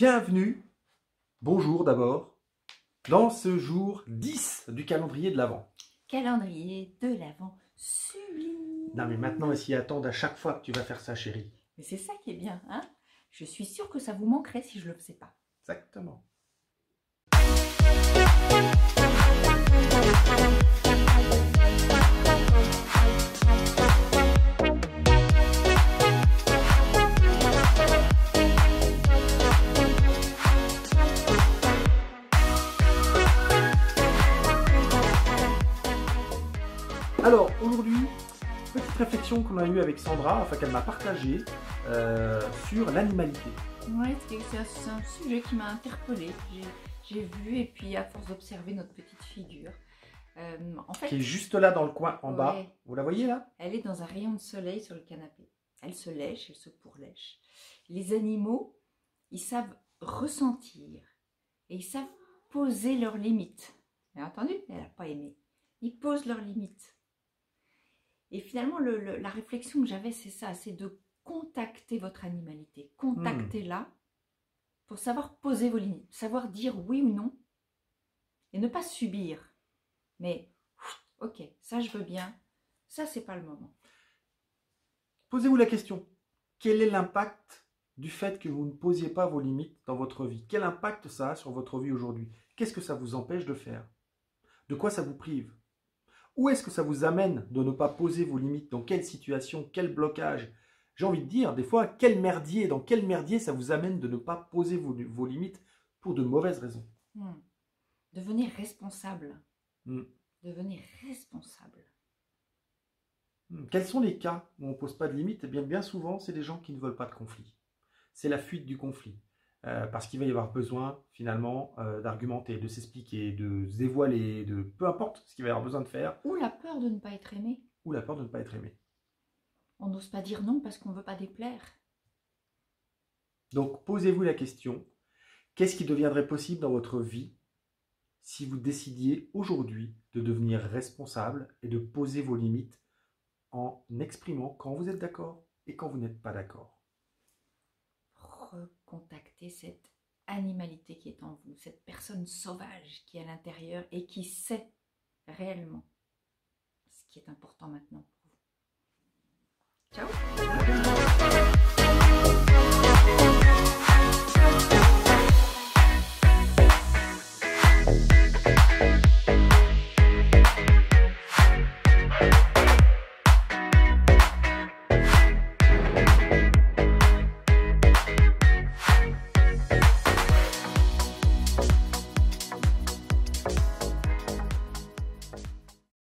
Bienvenue, bonjour d'abord, dans ce jour 10 du calendrier de l'Avent. Calendrier de l'Avent sublime. Non mais maintenant, ils s'y attendent à chaque fois que tu vas faire ça, chérie. Mais c'est ça qui est bien, hein? Je suis sûre que ça vous manquerait si je le faisais pas. Exactement. Alors, aujourd'hui, petite réflexion qu'on a eue avec Sandra, enfin qu'elle m'a partagée, sur l'animalité. Ouais, c'est un sujet qui m'a interpellée. J'ai vu, et puis à force d'observer notre petite figure, en fait, Qui est juste là dans le coin en bas. ouais, Vous la voyez là? elle est dans un rayon de soleil sur le canapé. Elle se lèche, elle se pourlèche. Les animaux, ils savent ressentir et ils savent poser leurs limites. Vous avez entendu? Elle n'a pas aimé. Ils posent leurs limites. Et finalement, la réflexion que j'avais, c'est ça, c'est de contacter votre animalité. Contactez-la pour savoir poser vos limites, savoir dire oui ou non et ne pas subir. Mais, ok, ça je veux bien, ça c'est pas le moment. Posez-vous la question. Quel est l'impact du fait que vous ne posiez pas vos limites dans votre vie? Quel impact ça a sur votre vie aujourd'hui? Qu'est-ce que ça vous empêche de faire? De quoi ça vous prive? Où est-ce que ça vous amène de ne pas poser vos limites? Dans quelle situation? Quel blocage? J'ai envie de dire, des fois, dans quel merdier ça vous amène de ne pas poser vos limites pour de mauvaises raisons? Devenir responsable. Devenir responsable. Quels sont les cas où on ne pose pas de limites? Eh bien, bien souvent, c'est des gens qui ne veulent pas de conflit. C'est la fuite du conflit. Parce qu'il va y avoir besoin, finalement, d'argumenter, de s'expliquer, de se dévoiler, de peu importe ce qu'il va y avoir besoin de faire. Ou la peur de ne pas être aimé. Ou la peur de ne pas être aimé. On n'ose pas dire non parce qu'on ne veut pas déplaire. Donc, posez-vous la question, qu'est-ce qui deviendrait possible dans votre vie si vous décidiez aujourd'hui de devenir responsable et de poser vos limites en exprimant quand vous êtes d'accord et quand vous n'êtes pas d'accord? Recontacter cette animalité qui est en vous, cette personne sauvage qui est à l'intérieur et qui sait réellement ce qui est important maintenant pour vous. Ciao!